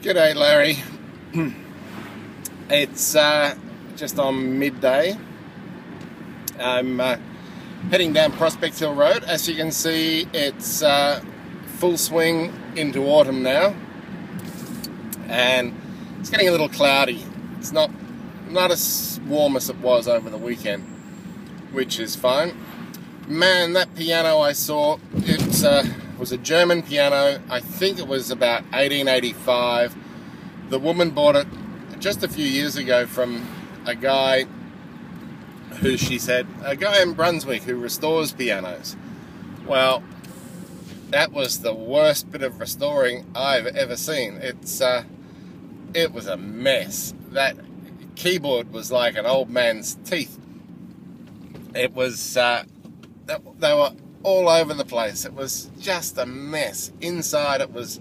G'day, Larry. It's just on midday. I'm heading down Prospect Hill Road. As you can see, it's full swing into autumn now, and it's getting a little cloudy. It's not as warm as it was over the weekend, which is fine. Man, that piano I saw, it was a German piano. I think it was about 1885. The woman bought it just a few years ago from a guy who, she said, a guy in Brunswick who restores pianos. Well, that was the worst bit of restoring I've ever seen. It was a mess. That keyboard was like an old man's teeth. It was, they were all over the place. It was just a mess. Inside it was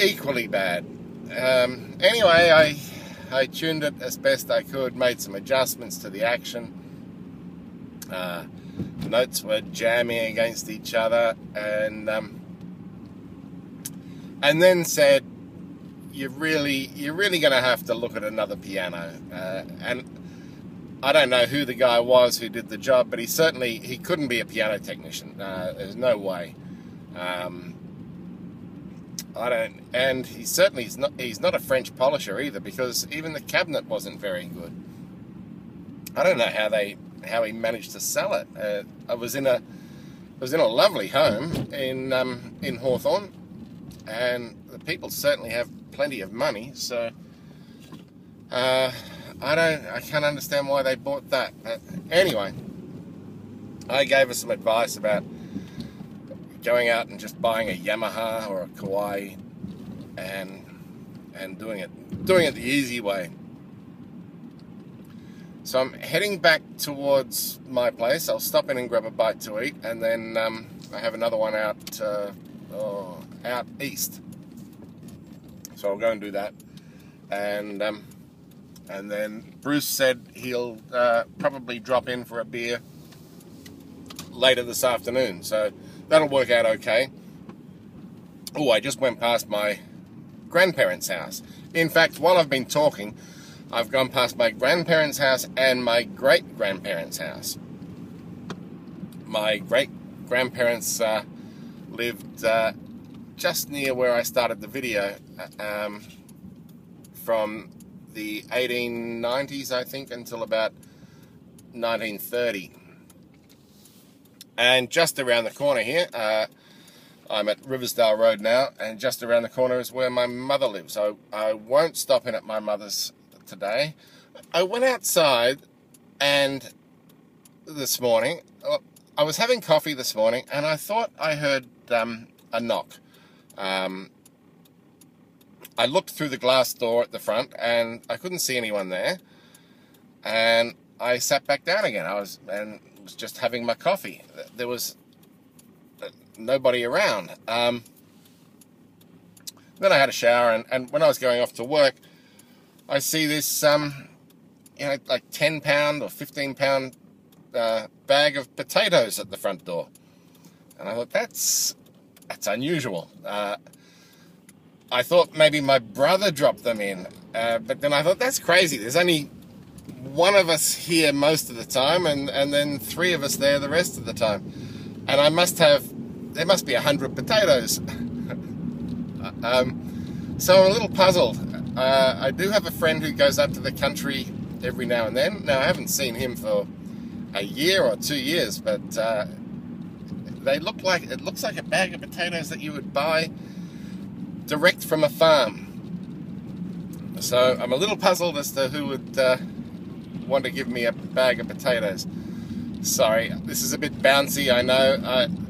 equally bad. Anyway, I tuned it as best I could, made some adjustments to the action. The notes were jamming against each other, and then said, you're really going to have to look at another piano. And I don't know who the guy was who did the job, but he couldn't be a piano technician. There's no way. And he's not a French polisher either, because even the cabinet wasn't very good. I don't know how he managed to sell it. I was in a lovely home in Hawthorne, and the people certainly have plenty of money, so I can't understand why they bought that. But anyway, I gave her some advice about going out and just buying a Yamaha or a Kawai and doing it the easy way. So I'm heading back towards my place. I'll stop in and grab a bite to eat, and then I have another one out east. So I'll go and do that. And then Bruce said he'll probably drop in for a beer later this afternoon. So that'll work out okay. Oh, I just went past my grandparents' house. In fact, while I've been talking, I've gone past my grandparents' house and my great-grandparents' house. My great-grandparents lived just near where I started the video, from the 1890s, I think, until about 1930. And just around the corner here, I'm at Riversdale Road now, and just around the corner is where my mother lives. So I won't stop in at my mother's today. I went outside, and this morning, I was having coffee this morning, and I thought I heard a knock. I looked through the glass door at the front, and I couldn't see anyone there. And I sat back down again. I was just having my coffee. There was nobody around. Then I had a shower, and when I was going off to work, I see this, like 10-pound or 15-pound bag of potatoes at the front door. And I thought, that's unusual. I thought maybe my brother dropped them in, but then I thought, that's crazy. There's only one of us here most of the time, and then three of us there the rest of the time. And there must be 100 potatoes. So I'm a little puzzled. I do have a friend who goes up to the country every now and then. Now, I haven't seen him for a year or 2 years, but it looks like a bag of potatoes that you would buy direct from a farm. So I'm a little puzzled as to who would want to give me a bag of potatoes. Sorry, this is a bit bouncy, I know.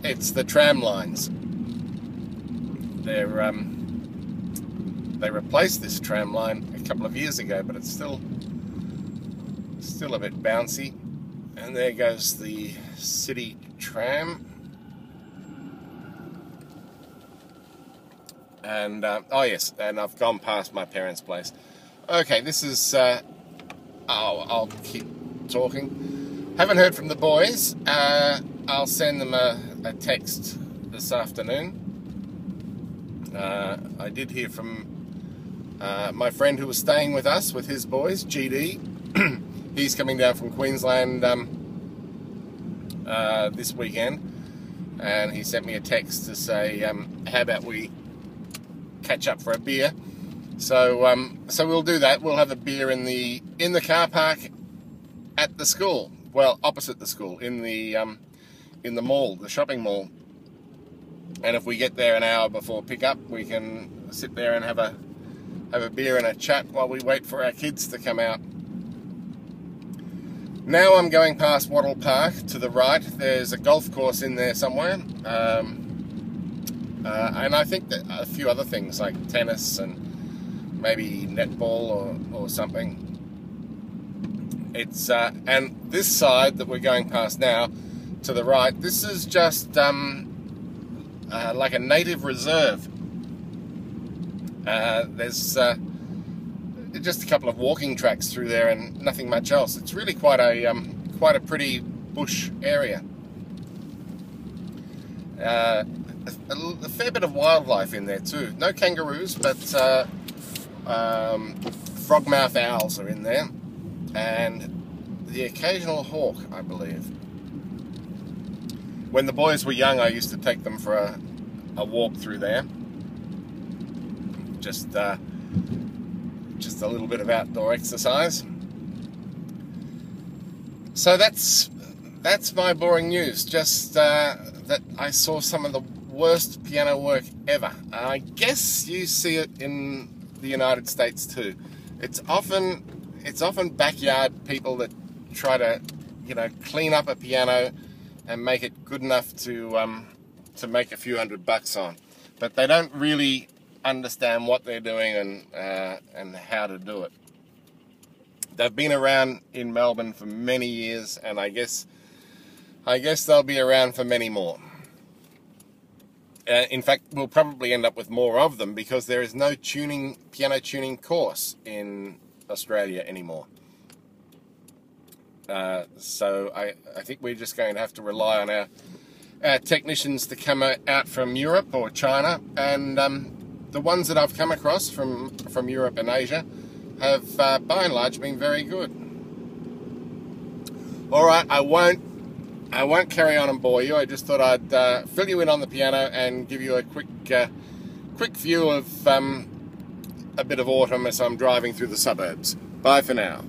It's the tram lines. They replaced this tram line a couple of years ago, but it's still a bit bouncy. And there goes the city tram. And, oh yes, and I've gone past my parents' place. Okay, this is, I'll keep talking. Haven't heard from the boys. I'll send them a text this afternoon. I did hear from my friend who was staying with us with his boys, GD. He's coming down from Queensland this weekend, and he sent me a text to say, how about we catch up for a beer? So so we'll do that. We'll have a beer in the car park at the school. Well, opposite the school, in the mall, the shopping mall. And if we get there an hour before pickup, we can sit there and have a beer and a chat while we wait for our kids to come out. Now I'm going past Wattle Park to the right. There's a golf course in there somewhere, and I think that a few other things like tennis and maybe netball or something. It's and this side that we're going past now, to the right, this is just like a native reserve. There's just a couple of walking tracks through there and nothing much else. It's really quite a pretty bush area. A fair bit of wildlife in there too. No kangaroos, but frogmouth owls are in there, and the occasional hawk, I believe. When the boys were young, I used to take them for a walk through there. Just a little bit of outdoor exercise. So that's my boring news. Just that I saw some of the worst piano work ever. I guess you see it in the United States too. It's often backyard people that try to, clean up a piano and make it good enough to make a few $100 on, but they don't really understand what they're doing and how to do it. They've been around in Melbourne for many years, and I guess they'll be around for many more. In fact, we'll probably end up with more of them because there is no piano tuning course in Australia anymore. So I think we're just going to have to rely on our technicians to come out from Europe or China, and the ones that I've come across from Europe and Asia have by and large been very good. All right, I won't carry on and bore you. I just thought I'd fill you in on the piano and give you a quick view of a bit of autumn as I'm driving through the suburbs. Bye for now.